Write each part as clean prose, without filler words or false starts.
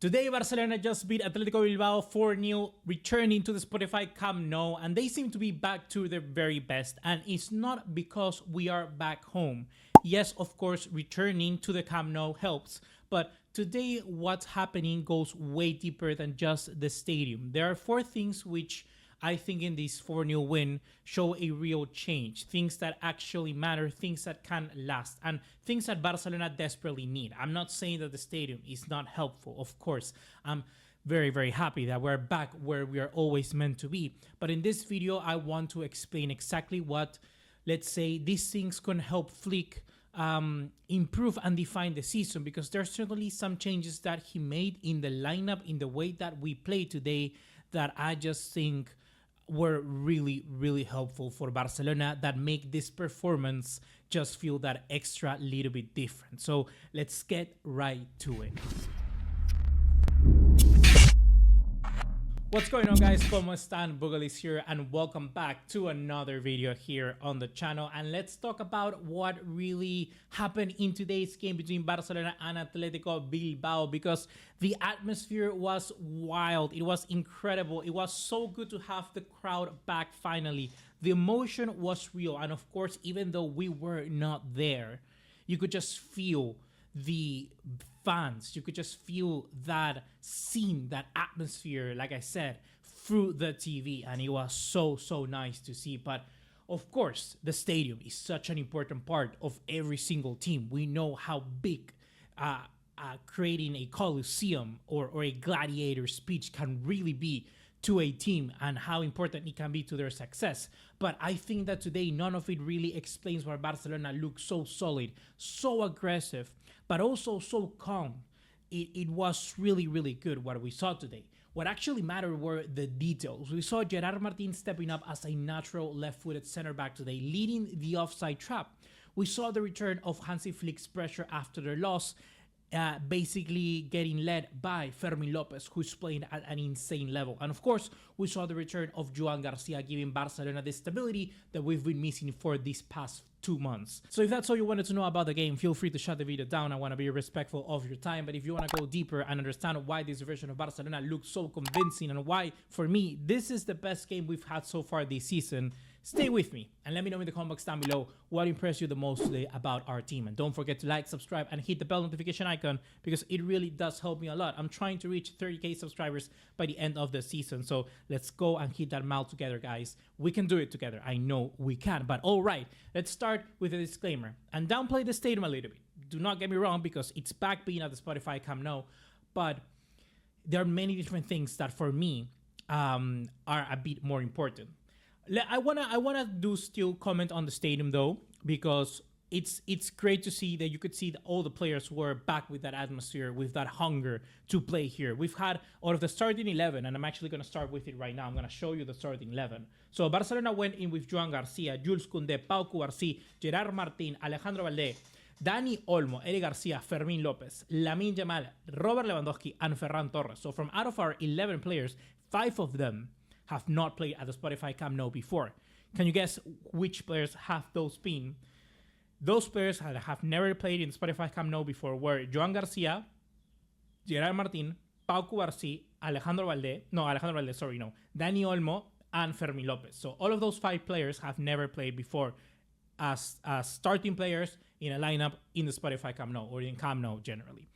Today, Barcelona just beat Atletico Bilbao 4-0, returning to the Spotify Camp Nou, and they seem to be back to their very best. And it's not because we are back home. Yes, of course, returning to the Camp Nou helps, but today what's happening goes way deeper than just the stadium. There are four things which I think in this 4-0 win show a real change. Things that actually matter, things that can last, and things that Barcelona desperately need. I'm not saying that the stadium is not helpful. Of course, I'm very, very happy that we're back where we are always meant to be. But in this video, I want to explain exactly what, let's say, these things can help Flick improve and define the season, because there's certainly some changes that he made in the lineup, in the way that we play today, that I just think were really, really helpful for Barcelona, that make this performance just feel that extra little bit different. So let's get right to it. What's going on, guys? ¿Cómo están? BugaLuis here, and welcome back to another video here on the channel. And let's talk about what really happened in today's game between Barcelona and Atletico Bilbao, because the atmosphere was wild. It was incredible. It was so good to have the crowd back finally. The emotion was real, and of course, even though we were not there, you could just feel the fans. You could just feel that scene, that atmosphere, like I said, through the TV, and it was so nice to see. But of course, the stadium is such an important part of every single team. We know how big creating a coliseum or a gladiator speech can really be to a team, and how important it can be to their success. But I think that today none of it really explains why Barcelona looks so solid, so aggressive, but also so calm. It was really, really good what we saw today. What actually mattered were the details. We saw Gerard Martin stepping up as a natural left-footed center back today, leading the offside trap. We saw the return of Hansi Flick's pressure after their loss, basically getting led by Fermin López, who's playing at an insane level. And of course, we saw the return of Joan García, giving Barcelona the stability that we've been missing for these past 2 months. So if that's all you wanted to know about the game, feel free to shut the video down. I want to be respectful of your time. But if you want to go deeper and understand why this version of Barcelona looks so convincing, and why, for me, this is the best game we've had so far this season, stay with me and let me know in the comment box down below what impressed you the most today about our team. And don't forget to like, subscribe, and hit the bell notification icon, because it really does help me a lot. I'm trying to reach 30k subscribers by the end of the season, so let's go and hit that mile together, guys. We can do it together. I know we can. But all right, let's start with a disclaimer and downplay the stadium a little bit. Do not get me wrong, because it's back being at the Spotify Camp Nou, but there are many different things that for me are a bit more important. I wanna do still comment on the stadium though, because it's great to see that you could see that all the players were back with that atmosphere, with that hunger to play here. We've had out of the starting 11, and I'm actually gonna start with it right now. I'm gonna show you the starting 11. So Barcelona went in with Joan García, Jules Koundé, Pau Cubarsí, Gerard Martin, Alejandro Balde, Dani Olmo, Eric García, Fermin López, Lamine Yamal, Robert Lewandowski, and Ferran Torres. So from out of our 11 players, 5 of them have not played at the Spotify Camp Nou before. Can you guess which players have those been? Those players that have never played in the Spotify Camp Nou before were Joan García, Gerard Martin, Pau Cubarsí, Dani Olmo, and Fermin López. So all of those 5 players have never played before as starting players in a lineup in the Spotify Camp Nou, or in Camp Nou generally.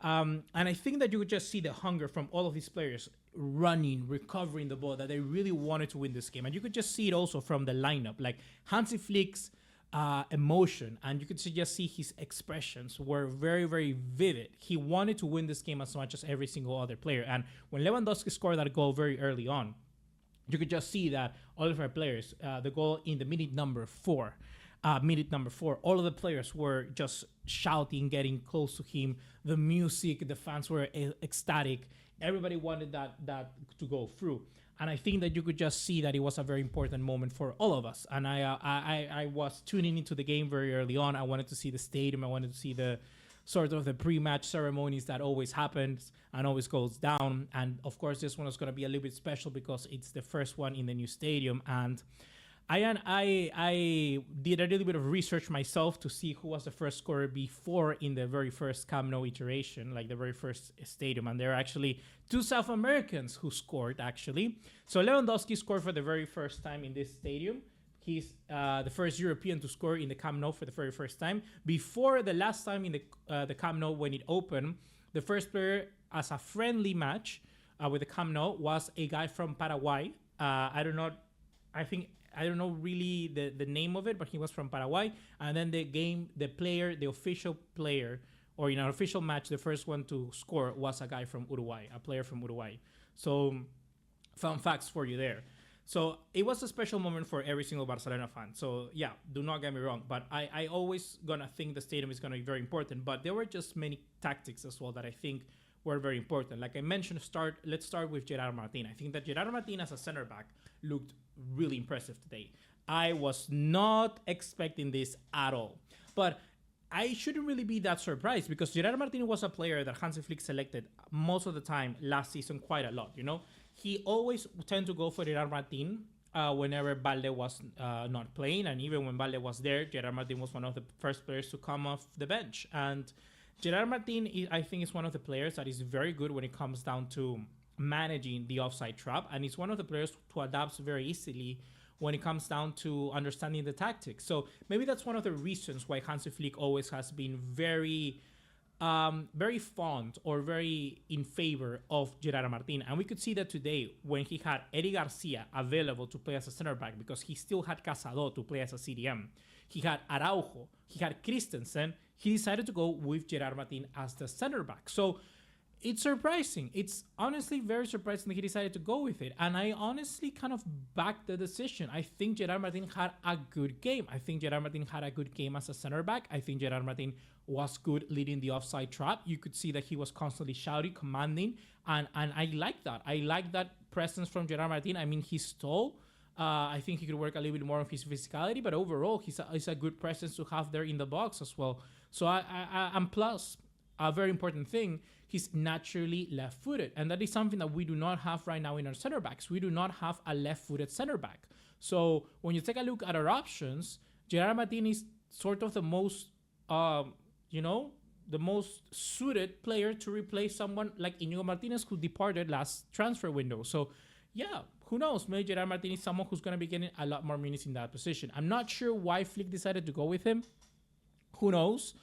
And I think that you could just see the hunger from all of these players running, recovering the ball, that they really wanted to win this game. And you could just see it also from the lineup, like Hansi Flick's emotion, and you could just see his expressions were very, very vivid. He wanted to win this game as much as every single other player. And when Lewandowski scored that goal very early on, you could just see that all of our players, the goal in the minute number 4, all of the players were just shouting, getting close to him. The music, the fans were ecstatic. Everybody wanted that to go through. And I think that you could just see that it was a very important moment for all of us. And I was tuning into the game very early on. I wanted to see the stadium. I wanted to see the sort of the pre-match ceremonies that always happens and always goes down. And of course, this one is going to be a little bit special because it's the first one in the new stadium. And I did a little bit of research myself to see who was the first scorer before in the very first Camp Nou iteration, like the very first stadium, and there are actually two South Americans who scored actually. So Lewandowski scored for the very first time in this stadium. He's the first European to score in the Camp Nou for the very first time. Before the last time in the Camp Nou when it opened, the first player as a friendly match with the Camp Nou was a guy from Paraguay. I don't know really the name of it, but he was from Paraguay. And then the official player, or in an official match, the first one to score was a guy from Uruguay, a player from Uruguay. So fun facts for you there. So it was a special moment for every single Barcelona fan. So yeah, do not get me wrong, but I always gonna think the stadium is gonna be very important. But there were just many tactics as well that I think were very important. Like I mentioned, let's start with Gerard Martin. I think that Gerard Martin as a center back looked really impressive today. I was not expecting this at all. But I shouldn't really be that surprised because Gerard Martin was a player that Hansi Flick selected most of the time last season quite a lot, you know? He always tend to go for Gerard Martin whenever Valde was not playing. And even when Valde was there, Gerard Martin was one of the first players to come off the bench. And Gerard Martin, I think, is one of the players that is very good when it comes down to managing the offside trap. And he's one of the players who adapts very easily when it comes down to understanding the tactics. So maybe that's one of the reasons why Hansi Flick always has been very fond or very in favor of Gerard Martin. And we could see that today when he had Eric Garcia available to play as a center back because he still had Casado to play as a CDM. He had Araujo, he had Christensen. He decided to go with Gerard Martin as the center back. So it's surprising. It's honestly very surprising that he decided to go with it. And I honestly kind of backed the decision. I think Gerard Martin had a good game. I think Gerard Martin had a good game as a center back. I think Gerard Martin was good leading the offside trap. You could see that he was constantly shouting, commanding. And I like that. I like that presence from Gerard Martin. I mean, he's tall. I think he could work a little bit more on his physicality. But overall, he's a good presence to have there in the box as well. So and plus, a very important thing, he's naturally left-footed. And that is something that we do not have right now in our center backs. We do not have a left-footed center back. So when you take a look at our options, Gerard Martin is sort of the most, the most suited player to replace someone like Íñigo Martínez, who departed last transfer window. So yeah, who knows? Maybe Gerard Martin is someone who's going to be getting a lot more minutes in that position. I'm not sure why Flick decided to go with him. Who knows?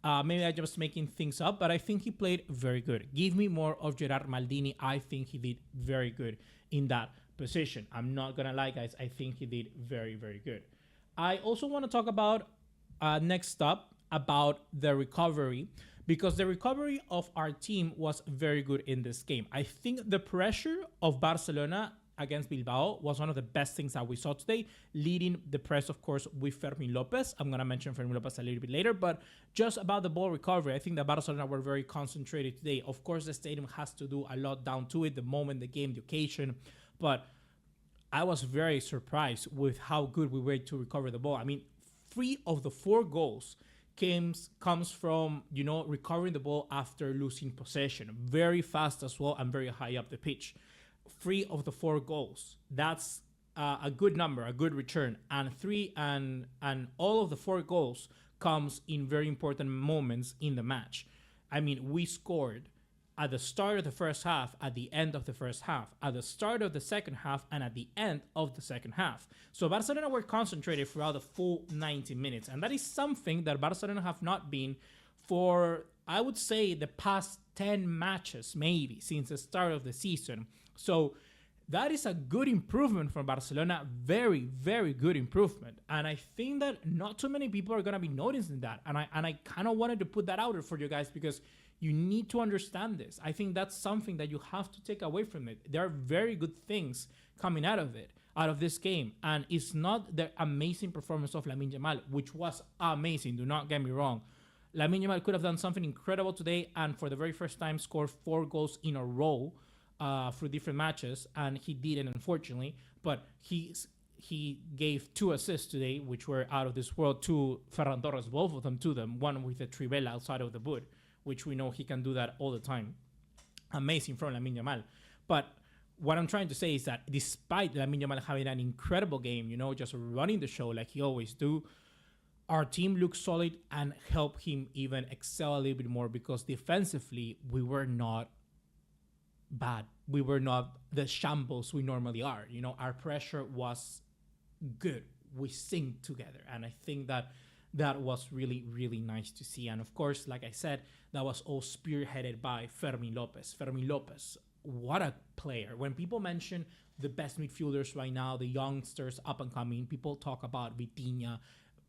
Maybe I'm just making things up, but I think he played very good. Give me more of Gerard Maldini. I think he did very good in that position. I'm not going to lie, guys. I think he did very, very good. I also want to talk about, next up, about the recovery, because the recovery of our team was very good in this game. I think the pressure of Barcelona against Bilbao was one of the best things that we saw today, leading the press, of course, with Fermin López. I'm going to mention Fermin López a little bit later, but just about the ball recovery, I think that Barcelona were very concentrated today. Of course, the stadium has to do a lot down to it, the moment, the game, the occasion, but I was very surprised with how good we were to recover the ball. I mean, 3 of the 4 goals comes from, recovering the ball after losing possession. Very fast as well and very high up the pitch. 3 of the 4 goals. That's a good number, a good return. And all of the 4 goals comes in very important moments in the match. I mean, we scored at the start of the first half, at the end of the first half, at the start of the second half, and at the end of the second half. So Barcelona were concentrated throughout the full 90 minutes. And that is something that Barcelona have not been for, I would say, the past 10 matches, maybe, since the start of the season. So that is a good improvement from Barcelona. Very, very good improvement. And I think that not too many people are going to be noticing that. And I kind of wanted to put that out there for you guys because you need to understand this. I think that's something that you have to take away from it. There are very good things coming out of it, out of this game. And it's not the amazing performance of Lamine Yamal, which was amazing. Do not get me wrong. Lamine Yamal could have done something incredible today and for the very first time scored 4 goals in a row through different matches, and he didn't, unfortunately. But he gave 2 assists today, which were out of this world, to Ferran Torres, both of them to them, one with a trivela outside of the boot, which we know he can do that all the time. Amazing from Lamine Yamal. But what I'm trying to say is that despite Lamine Yamal having an incredible game, you know, just running the show like he always do, our team looked solid and helped him even excel a little bit more because defensively we were not bad. We were not the shambles we normally are. You know, our pressure was good. We synced together, and I think that that was really, really nice to see. And of course, like I said, that was all spearheaded by Fermin López. Fermin López, what a player. When people mention the best midfielders right now, the youngsters up and coming, people talk about Vitinha.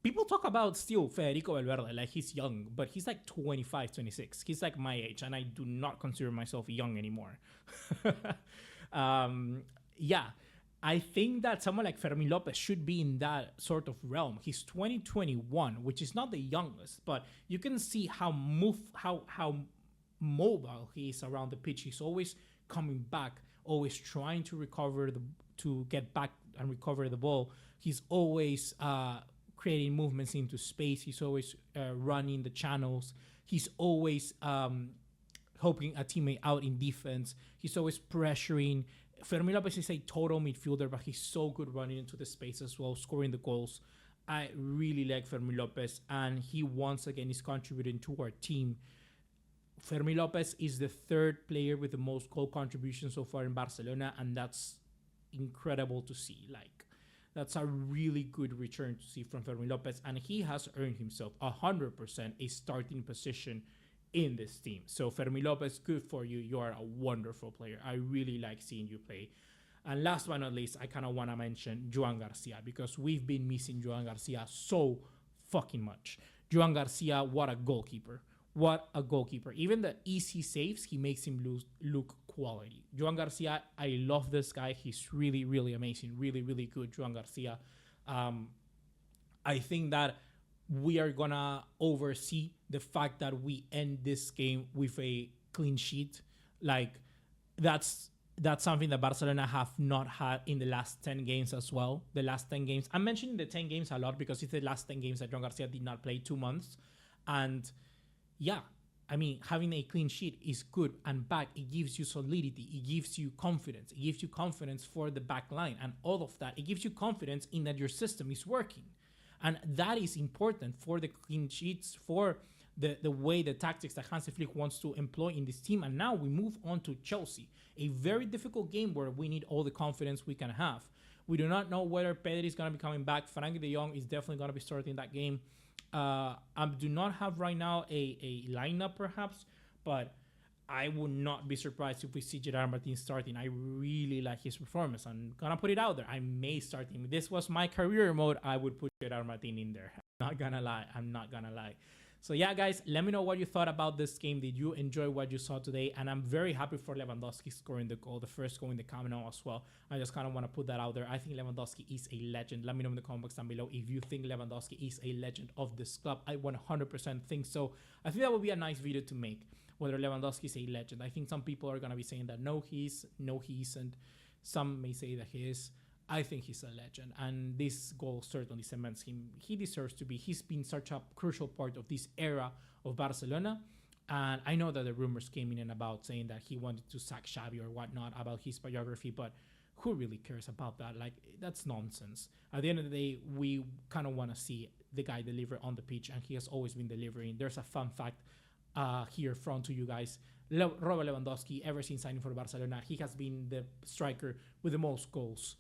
People talk about still Federico Valverde, like he's young, but he's like 25, 26. He's like my age, and I do not consider myself young anymore. Yeah, I think that someone like Fermin López should be in that sort of realm. He's 2021, which is not the youngest, but you can see how mobile he is around the pitch. He's always coming back, always trying to get back and recover the ball. He's always creating movements into space. He's always running the channels. He's always helping a teammate out in defense. He's always pressuring. Fermin López is a total midfielder, but he's so good running into the space as well, scoring the goals. I really like Fermin López, and he once again is contributing to our team. Fermin López is the third player with the most goal contributions so far in Barcelona, and that's incredible to see. Like, that's a really good return to see from Fermin López, and he has earned himself 100% a starting position in this team. So Fermin López, good for you. You are a wonderful player. I really like seeing you play. And last but not least, I kind of want to mention Joan García, because we've been missing Joan García so fucking much. Joan García, what a goalkeeper. What a goalkeeper. Even the easy saves, he makes him look quality. Joan García, I love this guy. He's really, really amazing. Really, really good, Joan García. I think that we are going to oversee the fact that we end this game with a clean sheet. Like, that's something that Barcelona have not had in the last 10 games as well. The last 10 games. I'm mentioning the 10 games a lot because it's the last 10 games that Joan García did not play 2 months. And yeah, I mean, having a clean sheet is good and back. It gives you solidity. It gives you confidence. It gives you confidence for the back line and all of that. It gives you confidence in that your system is working. And that is important for the clean sheets, for the way the tactics that Hansi Flick wants to employ in this team. And now we move on to Chelsea, a very difficult game where we need all the confidence we can have. We do not know whether Pedri is going to be coming back. Frankie de Jong is definitely going to be starting that game. I do not have right now a lineup perhaps, but I would not be surprised if we see Gerard Martin starting. I really like his performance. I'm going to put it out there. I may start him. If this was my career mode, I would put Gerard Martin in there. I'm not going to lie. I'm not going to lie. So yeah, guys, let me know what you thought about this game. Did you enjoy what you saw today? And I'm very happy for Lewandowski scoring the goal, the first goal in the Camp Nou as well. I just kind of want to put that out there. I think Lewandowski is a legend. Let me know in the comment box down below if you think Lewandowski is a legend of this club. I 100% think so. I think that would be a nice video to make, whether Lewandowski is a legend. I think some people are going to be saying that no, he isn't. Some may say that he is. I think he's a legend, and this goal certainly cements him. He deserves to be. He's been such a crucial part of this era of Barcelona, and I know that the rumors came in and about saying that he wanted to sack Xavi or whatnot about his biography, but who really cares about that? Like, that's nonsense. At the end of the day, we kind of want to see the guy deliver on the pitch, and he has always been delivering. There's a fun fact here from to you guys. Robert Lewandowski, ever since signing for Barcelona, he has been the striker with the most goals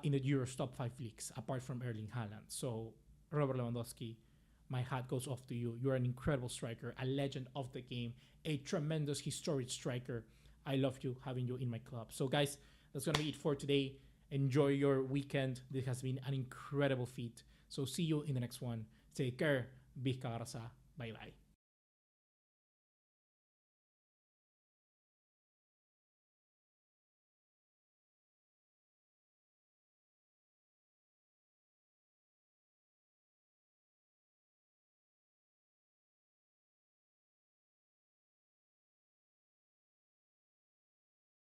in the Euro's top 5 leagues, apart from Erling Haaland. So, Robert Lewandowski, my hat goes off to you. You're an incredible striker, a legend of the game, a tremendous historic striker. I love you, having you in my club. So, guys, that's going to be it for today. Enjoy your weekend. This has been an incredible feat. So, see you in the next one. Take care. BARCA'S. Bye-bye.